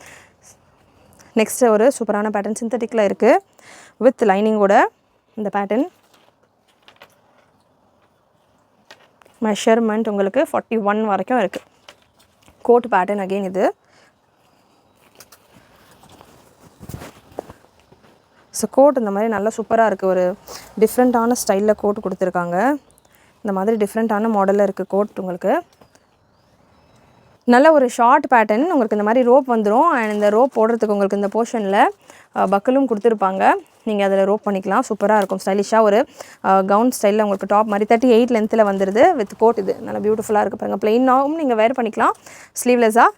நெக்ஸ்ட் ஒரு சூப்பரான பேட்டர்ன் சிந்தட்டிக்கில் இருக்குது வித் லைனிங்கோட. இந்த பேட்டர்ன் மெஷர்மெண்ட் உங்களுக்கு 41 வரைக்கும் இருக்குது. கோட் பேட்டர்ன் அகெயின் இது. ஸோ கோட் இந்த மாதிரி நல்லா சூப்பராக இருக்குது. ஒரு டிஃப்ரெண்ட்டான ஸ்டைலில் கோட் கொடுத்துருக்காங்க. இந்த மாதிரி டிஃப்ரெண்ட்டான மாடலில் இருக்குது கோட் உங்களுக்கு. நல்ல ஒரு ஷார்ட் பேட்டர்ன். உங்களுக்கு இந்த மாதிரி ரோப் வந்துடும். அண்ட் இந்த ரோப் போடுறதுக்கு உங்களுக்கு இந்த போர்ஷனில் பக்கலும் கொடுத்துருப்பாங்க. நீங்கள் அதில் ரோப் பண்ணிக்கலாம். சூப்பராக இருக்கும். ஸ்டைலிஷாக ஒரு கவுன் ஸ்டைலில் உங்களுக்கு டாப் மாதிரி 38 லென்த்தில் வந்துடுது வித் கோட். இது நல்லா பியூட்டிஃபுல்லாக இருக்குது பாருங்கள். ப்ளெயினாகவும் நீங்கள் வேர் பண்ணிக்கலாம். ஸ்லீவ்லெஸ்ஸாக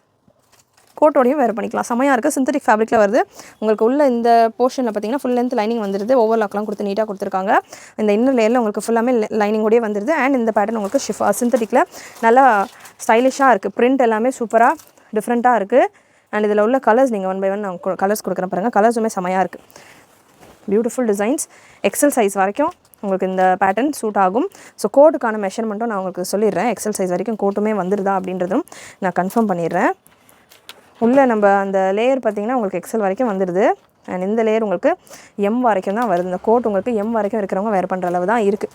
கோட்டோடையும் வேர் பண்ணிக்கலாம். செமையாக இருக்குது. சிந்தட்டிக் ஃபேப்ரிக்கில் வருது. உங்களுக்கு உள்ள இந்த போர்ஷனில் பார்த்தீங்கன்னா ஃபுல் லென்த் லைனிங் வந்துடுது. ஓவர்லாக்லாம் கொடுத்து நீட்டாக கொடுத்துருக்காங்க. இந்த இன்னர் லேயரில் உங்களுக்கு ஃபுல்லாமே லைனிங்கோடயே வந்துடுது. அண்ட் இந்த பேட்டர்ன் உங்களுக்கு சிந்தட்டிக்கில் நல்லா ஸ்டைலிஷாக இருக்குது. பிரிண்ட் எல்லாமே சூப்பராக டிஃப்ரெண்ட்டாக இருக்குது. அண்ட் இதில் உள்ள கலர்ஸ் நீங்கள் 1 by 1 நான் கலர்ஸ் கொடுக்குறேன் பாருங்கள். கலர்ஸுமே செமையாக இருக்குது. Beautiful designs. XL சைஸ் வரைக்கும் உங்களுக்கு இந்த பேட்டர்ன் சூட் ஆகும். ஸோ கோட்டுக்கான மெஷர்மெண்ட்டும் நான் உங்களுக்கு சொல்லிடுறேன். XL சைஸ் வரைக்கும் கோட்டுமே வந்துடுதா அப்படின்றதும் நான் கன்ஃபார்ம் பண்ணிடுறேன். உள்ளே நம்ம அந்த லேயர் பார்த்திங்கன்னா உங்களுக்கு XL வரைக்கும் வந்துடுது. அண்ட் இந்த லேயர் உங்களுக்கு எம் வரைக்கும் தான் வருது. இந்த கோட் உங்களுக்கு எம் வரைக்கும் இருக்கிறவங்க வேர் பண்ணுற அளவு தான் இருக்குது.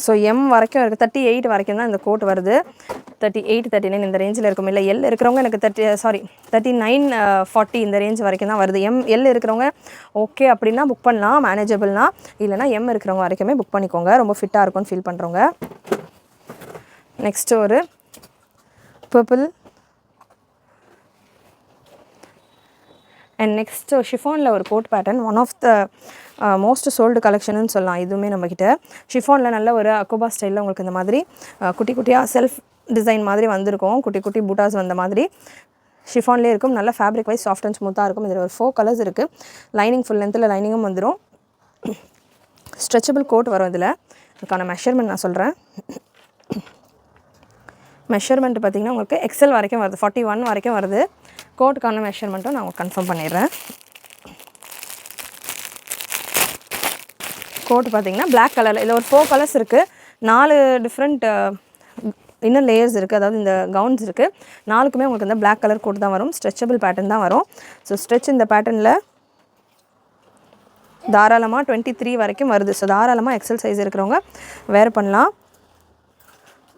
ஸோ எம் வரைக்கும் இருக்குது, 38 வரைக்கும் தான் இந்த கோட் வருது. 38, 39 இந்த ரேஞ்சில் இருக்கும். இல்லை எல் இருக்கிறவங்க எனக்கு 39, 40 இந்த ரேஞ்ச் வரைக்கும் தான் வருது. எல் இருக்கிறவங்க ஓகே அப்படின்னா புக் பண்ணலாம், மேனேஜபிள்னா. இல்லைனா எம் இருக்கிறவங்க வரைக்குமே புக் பண்ணிக்கோங்க, ரொம்ப ஃபிட்டாக இருக்கும்னு ஃபீல் பண்ணுறவங்க. நெக்ஸ்ட்டு ஒரு பர்பிள் அண்ட் நெக்ஸ்ட்டு ஷிஃபானில் ஒரு coat pattern, one of the most sold கலெக்ஷன்னு சொல்லலாம். இதுவுமே நம்மக்கிட்ட ஷிஃபானில் நல்ல ஒரு அக்கோபா ஸ்டைலில் உங்களுக்கு இந்த மாதிரி குட்டி குட்டியாக செல்ஃப் டிசைன் மாதிரி வந்திருக்கும். குட்டி குட்டி பூட்டாஸ் வந்த மாதிரி ஷிஃபான்லேயே இருக்கும். நல்ல ஃபேப்ரிக் வைஸ் சாஃப்ட் அண்ட் ஸ்மூத்தாக இருக்கும். இதில் ஒரு 4 கலர்ஸ் இருக்குது. லைனிங் ஃபுல் லென்த்தில் லைனிங்கும் வந்துடும். ஸ்ட்ரெச்சபிள் கோட் வரும். இதில் இதுக்கான மெஷர்மெண்ட் நான் சொல்கிறேன். மெஷர்மெண்ட் பார்த்திங்கன்னா உங்களுக்கு எக்ஸல் வரைக்கும் வருது, 41 வரைக்கும் வருது. கோட்டுக்கான மெஷர்மெண்ட்டும் நான் கன்ஃபார்ம் பண்ணிடுறேன். கோட் பார்த்திங்கன்னா பிளாக் கலரில் இதில் ஒரு 4 கலர்ஸ் இருக்குது. 4 டிஃப்ரெண்ட் இன்னும் லேயர்ஸ் இருக்குது, அதாவது இந்த கவுன்ஸ் இருக்குது. 4க்குமே உங்களுக்கு இந்த பிளாக் கலர் கோட் தான் வரும். ஸ்ட்ரெச்சபிள் பேட்டர்ன் தான் வரும். ஸோ ஸ்ட்ரெச் இந்த பேட்டர்னில் தாராளமாக 23 வரைக்கும் வருது. ஸோ தாராளமாக எக்ஸல் சைஸ் இருக்கிறவங்க வேர் பண்ணலாம்.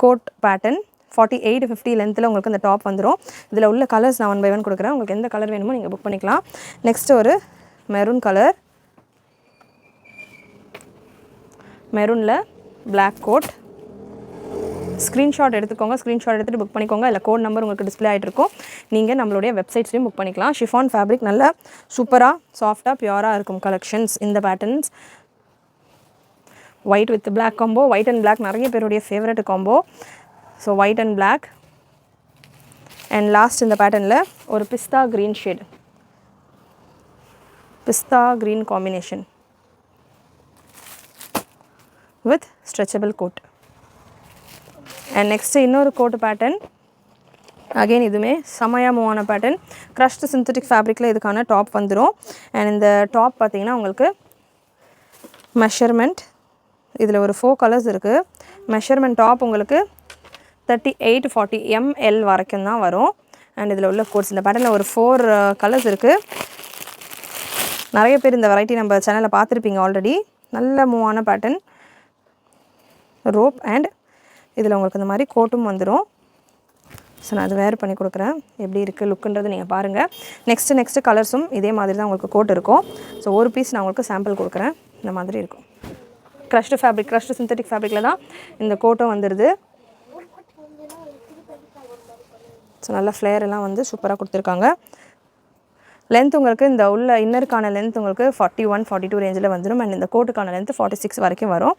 கோட் பேட்டர்ன் 48, 50 லென்த்தில் உங்களுக்கு இந்த டாப் வந்துடும். இதில் உள்ள கலர்ஸ் நான் 1 by 1 கொடுக்குறேன். உங்களுக்கு எந்த கலர் வேணுமோ நீங்கள் புக் பண்ணிக்கலாம். நெக்ஸ்ட்டு ஒரு மெரூன் கலர், மெரூனில் பிளாக் கோட். ஸ்க்ரீன்ஷாட் எடுத்துக்கோங்க, ஸ்க்ரீன்ஷாட் எடுத்துகிட்டு புக் பண்ணிக்கோங்க. இல்லை கோட் நம்பர் உங்களுக்கு டிஸ்பிளே ஆகிட்டு இருக்கும். நீங்கள் நம்மளுடைய வெப்சைட்ஸ்லையும் புக் பண்ணிக்கலாம். ஷிஃபான் ஃபேப்ரிக் நல்லா சூப்பராக சாஃப்டாக பியூராக இருக்கும் கலெக்ஷன்ஸ். இந்த patterns white with black combo, white and black நிறைய பேருடைய favourite combo. So white and black and last இந்த பேட்டர்னில் ஒரு பிஸ்தா க்ரீன் ஷேட், பிஸ்தா green combination with stretchable coat. And next இன்னொரு கோட் பேட்டர்ன். அகெயின் இதுவுமே செமையாக மூவான பேட்டர்ன். க்ரஷ்டு சிந்தட்டிக் ஃபேப்ரிக்கில் இதுக்கான டாப் வந்துடும். அண்ட் இந்த டாப் பார்த்திங்கன்னா உங்களுக்கு மெஷர்மெண்ட் இதில் ஒரு 4 கலர்ஸ் இருக்குது. மெஷர்மெண்ட் டாப் உங்களுக்கு 38, 40 ml வரைக்கும் தான் வரும். அண்ட் இதில் உள்ள கோட்ஸ் இந்த பேட்டர்னில் ஒரு 4 கலர்ஸ் இருக்குது. நிறைய பேர் இந்த வெரைட்டி நம்ம சேனலில் பார்த்துருப்பீங்க ஆல்ரெடி. நல்ல மூவான பேட்டர்ன் ரோப் அண்ட் இதில் உங்களுக்கு இந்த மாதிரி கோட்டும் வந்துடும். ஸோ நான் அது வேர் பண்ணி கொடுக்குறேன், எப்படி இருக்குது லுக்குன்றது நீங்கள் பாருங்கள். நெக்ஸ்ட்டு கலர்ஸும் இதே மாதிரி தான் உங்களுக்கு கோட் இருக்கும். ஸோ ஒரு பீஸ் நான் உங்களுக்கு சாம்பிள் கொடுக்குறேன். இந்த மாதிரி இருக்கும். க்ரஷ்டு ஃபேப்ரிக், க்ரஷ்டு சிந்தட்டிக் ஃபேப்ரிக்கில் தான் இந்த கோட்டும் வந்துடுது. ஸோ நல்லா ஃப்ளேர் எல்லாம் வந்து சூப்பராக கொடுத்துருக்காங்க. லென்த் உங்களுக்கு இந்த உள்ள இன்னருக்கான லென்த் உங்களுக்கு 41, 42 ரேஞ்சில் வந்துடும். அண்ட் இந்த கோட்டுக்கான லென்த் 46 வரைக்கும் வரும்.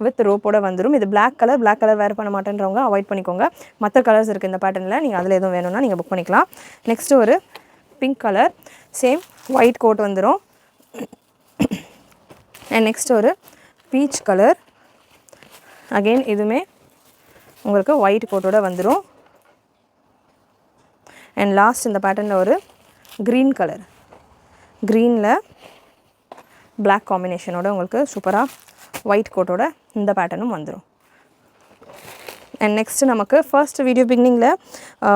வித் ரோப்போட வந்துடும். இது பிளாக் கலர் வேர் பண்ண மாட்டேன்றவங்க அவாய்ட் பண்ணிக்கோங்க. மற்ற கலர்ஸ் இருக்குது இந்த பேட்டர்னில், நீங்கள் அதில் எதுவும் வேணும்னா நீங்கள் புக் பண்ணிக்கலாம். நெக்ஸ்ட்டு ஒரு pink colour, same white code வந்துடும். அண்ட் நெக்ஸ்ட் ஒரு பீச் கலர், அகெயின் இதுவுமே உங்களுக்கு ஒயிட் கோட்டோட வந்துடும். அண்ட் லாஸ்ட் இந்த பேட்டர்னில் ஒரு க்ரீன் கலர், க்ரீனில் பிளாக் காம்பினேஷனோட உங்களுக்கு சூப்பராக ஒயிட் கோட்டோட இந்த பேட்டர்னும் வந்துடும். அண்ட் நெக்ஸ்ட்டு நமக்கு ஃபர்ஸ்ட் வீடியோ பிகினிங்கில்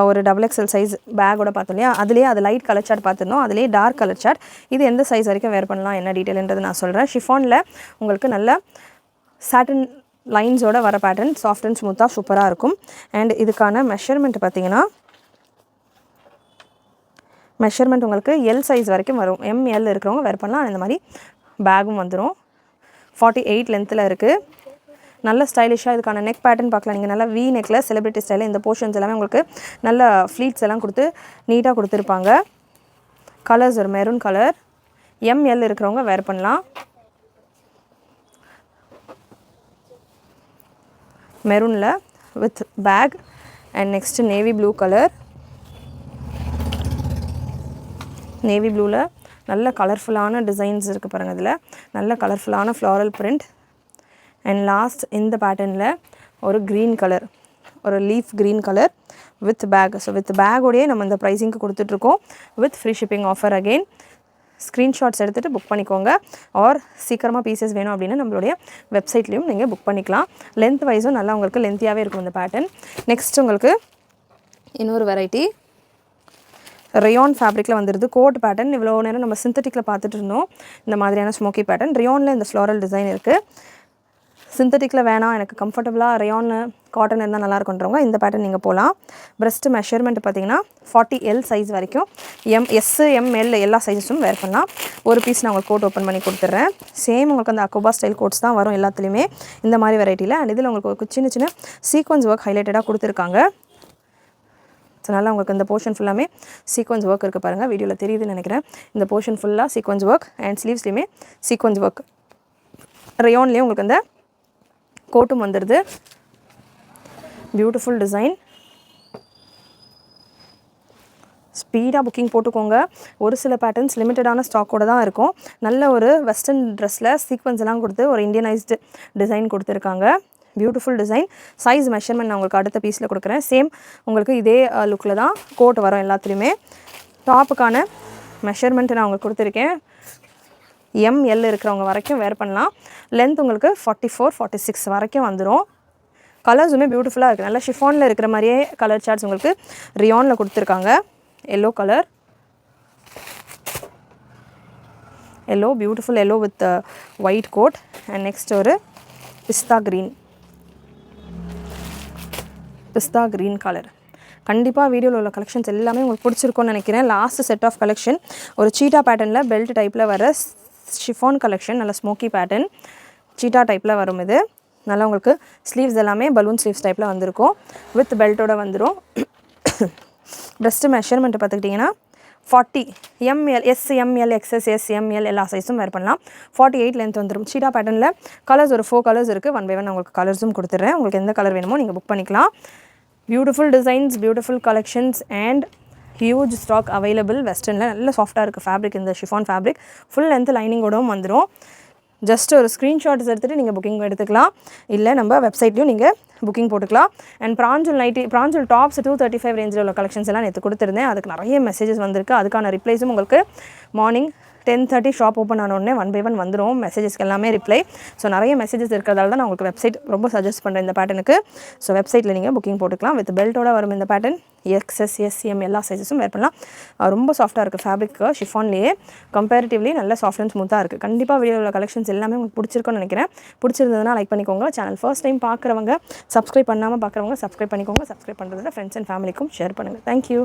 ஒரு XXL சைஸ் பேக்கோட பார்த்தோம் இல்லையா, அதுலேயே அது லைட் கலர் சார்ட் பார்த்துருந்தோம், அதுலேயே டார்க் கலர் சார்ட். இது எந்த சைஸ் வரைக்கும் வேர் பண்ணலாம், என்ன டீட்டெயில்ன்றது நான் சொல்கிறேன். ஷிஃபானில் உங்களுக்கு நல்ல சாட்டின் லைன்ஸோட வர பேட்டர்ன், சாஃப்ட் அண்ட் ஸ்மூத்தாக சூப்பராக இருக்கும். அண்ட் இதுக்கான மெஷர்மெண்ட் பார்த்திங்கன்னா, மெஷர்மெண்ட் உங்களுக்கு எல் சைஸ் வரைக்கும் வரும். ML இருக்கிறவங்க வேர் பண்ணலாம். இந்த மாதிரி பேக்கும் வந்துடும். 48 லென்த்தில் இருக்குது. நல்ல ஸ்டைலிஷாக இதுக்கான நெக் பேட்டர்ன் பார்க்கலாம். நீங்கள் நல்லா வி நெக்கில் செலிப்ரிட்டி ஸ்டைலில் இந்த போர்ஷன்ஸ் எல்லாமே உங்களுக்கு நல்ல ஃப்ளீட்ஸ் எல்லாம் கொடுத்து நீட்டாக கொடுத்துருப்பாங்க. கலர்ஸ் ஒரு மெரூன் கலர், ML இருக்கிறவங்க வேர் பண்ணலாம். மெரூனில் with bag. And next navy blue colour, navy ப்ளூவில் நல்ல கலர்ஃபுல்லான டிசைன்ஸ் இருக்குது பாருங்கள். இதில் நல்ல கலர்ஃபுல்லான ஃப்ளாரல் பிரிண்ட். அண்ட் லாஸ்ட் இந்த பேட்டர்னில் ஒரு க்ரீன் கலர், ஒரு leaf green colour with bag. So with பேக்கோடையே நம்ம இந்த ப்ரைஸிங்க்கு கொடுத்துட்ருக்கோம் with free shipping offer. Again screenshots எடுத்துகிட்டு புக் பண்ணிக்கோங்க. ஆர் சீக்கிரமாக பீசஸ் வேணும் அப்படின்னா நம்மளுடைய வெப்சைட்லேயும் நீங்கள் புக் பண்ணிக்கலாம். லென்த் வைஸும் நல்லா உங்களுக்கு லென்த்தியாகவே இருக்கும் இந்த பேட்டர்ன். நெக்ஸ்ட் உங்களுக்கு இன்னொரு வெரைட்டி ரயான் ஃபேப்ரிக்கில் வந்துடுது. Coat pattern. இவ்வளோ நேரம் நம்ம சிந்தட்டிக்கில் பார்த்துட்டு இருந்தோம் இந்த மாதிரியான ஸ்மோக்கி பேட்டர்ன். ரயானில் இந்த ஃப்ளோரல் டிசைன் இருக்குது. சிந்தட்டிக்கில் வேணாம், எனக்கு கம்ஃபர்டபுளாக ரயான் காட்டன் இருந்தால் நல்லாயிருக்குன்றவங்க இந்த பேட்டர்ன் நீங்கள் போகலாம். பிரஸ்ட் மெஷர்மெண்ட் பார்த்தீங்கன்னா 40L சைஸ் வரைக்கும், S, M, L எல்லா சைஸஸும் வேர் பண்ணலாம். ஒரு பீஸ் நான் உங்களுக்கு கோட் ஓப்பன் பண்ணி கொடுத்துட்றேன். சேம் உங்களுக்கு அந்த அக்கோபா ஸ்டைல் கோட்ஸ் தான் வரும் எல்லாத்துலேயுமே இந்த மாதிரி வெரைட்டியில். அண்ட் இதில் உங்களுக்கு ஒரு சின்ன சின்ன சீக்வன்ஸ் ஒர்க் ஹைலைட்டடாக கொடுத்துருக்காங்க. ஸோ நல்லா உங்களுக்கு இந்த போர்ஷன் ஃபுல்லாமே சீக்வன்ஸ் ஒர்க் இருக்குது பாருங்கள், வீடியோவில் தெரியுதுன்னு நினைக்கிறேன். இந்த போர்ஷன் ஃபுல்லாக சீக்வன்ஸ் ஒர்க் அண்ட் ஸ்லீவ்ஸ்லேயுமே சீக்வன்ஸ் ஒர்க். ரயான்லேயும் உங்களுக்கு அந்த கோட்டும் வந்துடுது. Beautiful design. ஸ்பீடாக புக்கிங் போட்டுக்கோங்க. ஒரு சில பேட்டர்ன்ஸ் லிமிட்டடான ஸ்டாக்கோடு தான் இருக்கும். நல்ல ஒரு வெஸ்டர்ன் ட்ரெஸ்ஸில் சீக்வன்ஸ் எல்லாம் கொடுத்து ஒரு இண்டியனைஸ்டு டிசைன் கொடுத்துருக்காங்க. Beautiful design. சைஸ் மெஷர்மெண்ட் நான் உங்களுக்கு அடுத்த பீஸில் கொடுக்குறேன். சேம் உங்களுக்கு இதே லுக்கில் தான் கோட் வரும் எல்லாத்துலேயுமே. டாப்புக்கான மெஷர்மெண்ட்டு நான் உங்களுக்கு கொடுத்துருக்கேன். ML இருக்கிறவங்க வரைக்கும் வேர் பண்ணலாம். லென்த் உங்களுக்கு 44, 46 வரைக்கும் வந்துடும். கலர்ஸுமே பியூட்டிஃபுல்லாக இருக்குது. நல்லா ஷிஃபானில் இருக்கிற மாதிரியே கலர் சார்ட்ஸ் உங்களுக்கு ரியானில் கொடுத்துருக்காங்க. Yellow colour, yellow, beautiful yellow with white code. And next ஒரு பிஸ்தா க்ரீன் கலர். கண்டிப்பாக வீடியோவில் உள்ள கலெக்ஷன்ஸ் எல்லாமே உங்களுக்கு பிடிச்சிருக்கும்னு நினைக்கிறேன். லாஸ்ட் செட் ஆஃப் கலெக்ஷன் ஒரு சீட்டா பேட்டர்னில் பெல்ட் டைப்பில் வர ஷிஃபான் கலெக்ஷன். நல்ல ஸ்மோக்கி பேட்டர்ன் சீட்டா டைப்பில் வரும். இது நல்லா உங்களுக்கு ஸ்லீவ்ஸ் எல்லாமே பலூன் ஸ்லீவ்ஸ் டைப்பில் வந்திருக்கும். வித் பெல்ட்டோட வந்துடும். ப்ரெஸ்ட்டு மெஷர்மெண்ட்டு பார்த்துக்கிட்டிங்கன்னா 40 ML, S, ML, XS, S, ML எல்லா சைஸும் வேர் பண்ணலாம். 48 லென்த் வந்துடும். சீட்டா பேட்டர்னில் கலர்ஸ் ஒரு 4 கலர்ஸ் இருக்குது. 1 by 1 உங்களுக்கு கலர்ஸும் கொடுத்துட்றேன். உங்களுக்கு எந்த கலர் வேணுமோ நீங்கள் புக் பண்ணிக்கலாம். Beautiful designs, beautiful collections and huge stock available. வெஸ்டர்னில் நல்ல சாஃப்டாக இருக்குது ஃபேப்ரிக். இந்த ஷிஃபான் ஃபேப்ரிக் ஃபுல் லென்த் லைனிங்கோடவும் வந்துடும். ஜஸ்ட் ஒரு ஸ்க்ரீன்ஷாட்ஸ் எடுத்துகிட்டு நீங்கள் புக்கிங் எடுத்துக்கலாம். இல்லை நம்ம வெப்சைட்லையும் நீங்கள் புக்கிங் போட்டுக்கலாம். அண்ட் ப்ராஞ்சல் டாப்ஸ் 235 ரேஞ்சில் உள்ள கலெக்ஷன்ஸ் எல்லாம் நேற்று கொடுத்துருந்தேன். அதுக்கு நிறைய மெசேஜஸ் வந்திருக்கு. அதுக்கான ரிப்ளைஸும் உங்களுக்கு மார்னிங் 10:30 ஷாப் ஓப்பன் ஆனோடனே 1 by 1 வந்துடும் மெசேஜஸ்க்கு எல்லாமே ரிப்ளை. ஸோ நிறைய மெசேஜஸ் இருக்கிறதால தான் நான் உங்களுக்கு வெப்சைட் ரொம்ப சஜஸ்ட் பண்ணுறேன் இந்த பேட்டர்னுக்கு. ஸோ வெப்சைட்டில் நீங்கள் புக்கிங் போட்டுக்கலாம். வித் பெல்ட்டோட வரும் இந்த பேட்டர்ன். XS, S, M எல்லா சைஸஸும் வேர் பண்ணலாம். ரொம்ப சாஃப்ட்டாக இருக்குது ஃபேப்ரிக். ஷிஃபான்லேயே கம்பேரிட்டிவ்லி நல்ல சாஃப்ட் அண்ட் ஸ்மூத்தாக இருக்குது. கண்டிப்பாக வீடியோவில் உள்ள கலெக்ஷன்ஸ் எல்லாமே உங்களுக்கு பிடிச்சிருக்குன்னு நினைக்கிறேன். பிடிச்சிருந்ததுன்னா லைக் பண்ணிக்கோங்க. சேனல் ஃபர்ஸ்ட் டைம் பார்க்குறவங்க, சப்ஸ்கிரைப் பண்ணாமல் பார்க்குறவங்க சப்ஸ்கிரைப் பண்ணிக்கோங்க. சப்ஸ்கிரைப் பண்ணுறதுல ஃப்ரெண்ட்ஸ் அண்ட் ஃபேமிலிக்கும் ஷேர் பண்ணுங்கள். தேங்க்யூ.